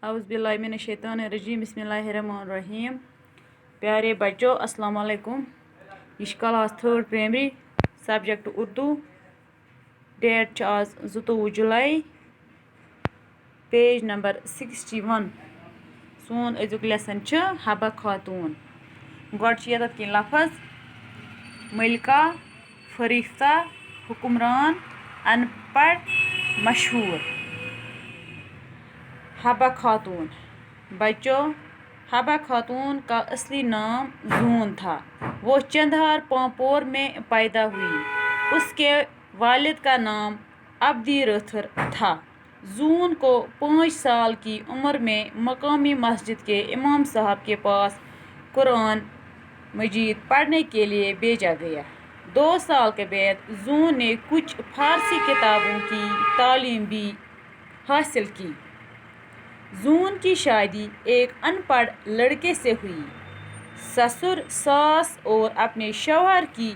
اعوذ باللہ من الشیطان الرجیم بسم اللہ الرحمن الرحیم. پیارے بچوں السلام علیکم. یہ class 3rd primary subject Urdu. Date چھ آز 22 جولائی. Page number 61. سون أزیُک لیسن چھُ حبہ خاتون. گۄڈٕ چھِ ییٚتٮ۪تھ کینٛہہ لفظ: ملکہ، فریفتہ، حکمران، ان پڑھ، مشہور. حبہ خاتون. بچوں، حبہ خاتون کا اصلی نام زون تھا. وہ چندہار پامپور میں پیدا ہوئی. اس کے والد کا نام عبدی راتھر تھا. زون کو 5 سال کی عمر میں مقامی مسجد کے امام صاحب کے پاس قرآن مجید پڑھنے کے لیے بھیجا گیا. 2 سال کے بعد زون نے کچھ فارسی کتابوں کی تعلیم بھی حاصل کی. زون کی شادی ایک ان پڑھ لڑکے سے ہوئی. سسر ساس اور اپنے شوہر کی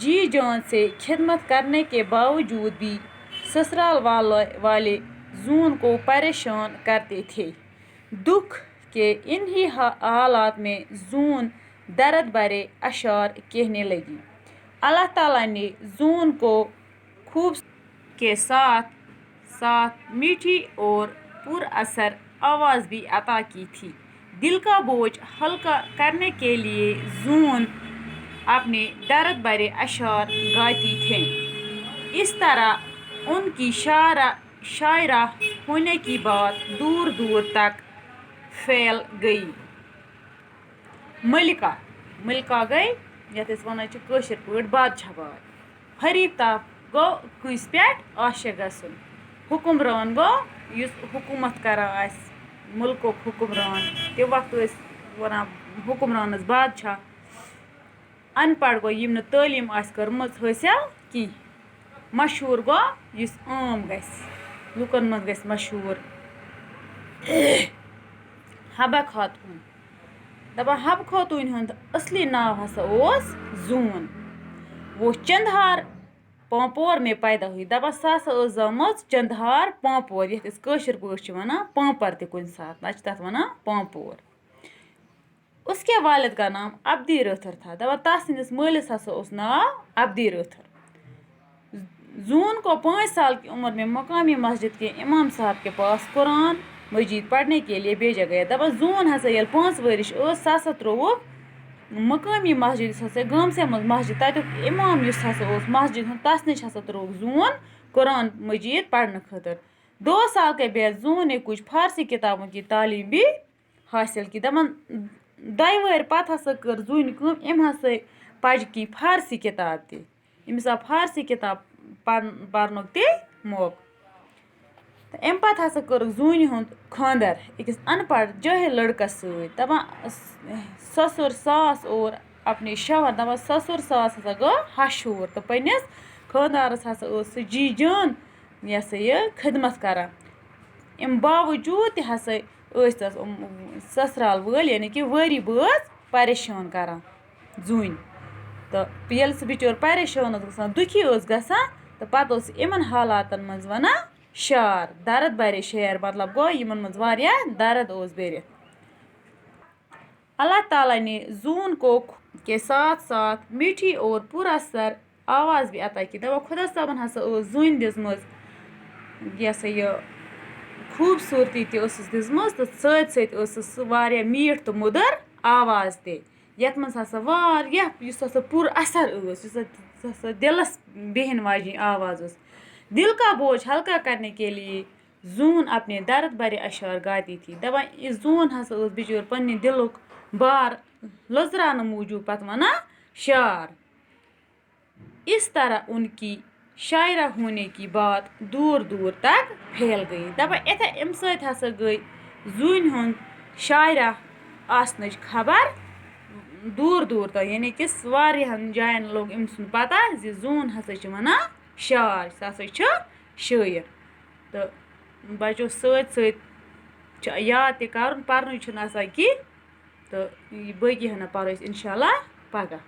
جی جان سے خدمت کرنے کے باوجود بھی سسرال والے زون کو پریشان کرتے تھے. دکھ کے انہی حالات میں زون درد بھرے اشعار کہنے لگی. اللہ تعالیٰ نے زون کو خوبصورتی کے ساتھ ساتھ میٹھی اور پر اثر آواز بھی عطا کی تھی. دل کا بوجھ ہلکا کرنے کے لیے زون اپنے درد بھرے اشعار گاتی تھیں. اس طرح ان کی شاعرہ ہونے کی بات دور دور تک پھیل گئی. ملکہ گئی یتھ أسۍ وَنان چھِ کٲشِر پٲٹھۍ بادشاہ باے. فریفتہ گوٚو کٲنٛسہِ پٮ۪ٹھ عاشق گژھُن. حکمران گوٚو یُس حکوٗمت کران آسہِ، مُلکُک حکمران. تمہِ وقتہٕ ٲسۍ وَنان حکمرانَس بادشاہ. ان پڑھ گوٚو ییٚمۍ نہٕ تعلیٖم آسہِ کٔرمٕژ حٲصِل کینٛہہ. مشہوٗر گوٚو یُس عام گژھِ، لُکن منٛز گژھِ مشہوٗر. حبہ خاتون. دپان حبہ خاتوٗنہِ ہُنٛد اصلی ناو ہسا اوس زون. وہ چندہار پامپور میں پیدا ہوئی. دپان سۄ ہسا ٲس زامٕژ چندہار پامپور، یتھ أسۍ کٲشِر پٲٹھۍ چھِ وَنان پامپر تہِ کُنہِ ساتہٕ، نتہٕ چھِ تَتھ وَنان پامپور. اس کے والد کا نام عبدی راتھر تھا. دپان تس سٕنٛدِس مٲلِس ہسا اوس ناو عبدی راتھر. زون کو 5 سال کی عمر میں مقامی مسجد کے امام صاحب کے پاس قرآن مجید پڑھنے کے لیے بھیجا گیا. دپان زون ہسا ییٚلہِ 5 ؤرِش ٲس سۄ ہسا ترٛووُکھ مقٲمی مسجد، یُس ہسا گامسٕے منٛز مسجد، تتیُک امام یُس ہسا اوس مسجد ہُنٛد، تس نِش ہسا ترٛووُکھ زون قرآن مجید پڑھنے خٲطرٕ. 2 سال کے بعد زون نے کچھ فارسی کتابوں کی تعلیم بھی حاصل کی. دپان 2 ؤہرۍ پتہٕ ہسا کٔر زوٗنہِ کٲم، أمۍ ہسا پجہِ کی فارسی کتاب تہِ. أمِس آو فارسی کتاب پرنُک تہِ موقعہٕ. تہٕ اَمہِ پتہٕ ہسا کوٚرُکھ زوٗنہِ ہُنٛد خاندر أکِس ان پڑھ جٲہل لڑکس سۭتۍ. دپان سسر ساس اور اپنے شوہر. دپان سسر ساس ہسا گوٚو ہشہوٗر تہٕ پننِس خاندارس ہسا ٲس سُہ جی جان یہِ ہسا یہِ خدمت کران. امہِ باوجوٗد تہِ ہسا ٲسۍ تس سسرال وٲلۍ یعنی کہِ وٲری بٲژ پریشان کران زوٗنہِ. تہٕ ییٚلہِ سُہ بِچور پریشان اوس گژھان، دُکھی اوس گژھان، تہٕ پتہٕ اوس یِمن حالاتن منٛز ونان شعر، درد بھرے شعر. مطلب گوٚو یِمن منٛز واریاہ درد اوس بٔرِتھ. اللہ تعالیٰ نے زون کو کے ساتھ ساتھ میٹھی اور پر اثر آواز بھی عطا کی. دپان خۄدا صٲبن ہسا ٲس زوٗنہِ دِژمٕژ یہِ ہسا یہِ خوٗبصوٗرتی تہِ ٲسٕس دِژمٕژ، تہٕ سۭتۍ سۭتۍ ٲسٕس سُہ واریاہ میٖٹھ تہٕ مٔدٕر آواز تہِ، یتھ منٛز ہسا واریاہ یُس ہسا پُر اثر ٲس، یُس ہسا دِلس بیہن واجیٚنۍ آواز ٲس. دل کا بوجھ ہلکا کرنے کے لیے زون اپنے درد بھرے اشعار گاتی تھی. دپان یہِ زون ہسا ٲس بِچور پننہِ دلُک بار لۄژراونہٕ موٗجوٗب پتہٕ ونان شعر. اس طرح ان کی شاعرہ ہونے کی بات دور دور تک پھیل گئی. دپان امہِ سۭتۍ ہسا گٔے زوٗنہِ ہُنٛد شاعرہ آسنٕچ خبر دوٗر دوٗر تام، یعنی کہِ واریاہن جاین لوٚگ أمۍ سُنٛد پتہ زِ زوٗن ہسا چھِ ونان شعر، سُہ ہسا چھُ شٲعر. تہٕ بچو سۭتۍ سۭتۍ چھُ یاد تہِ کرُن، پرنُے چھُنہٕ آسان کینٛہہ، تہٕ باقی ہنا پرو أسۍ انشاء اللہ پگہہ.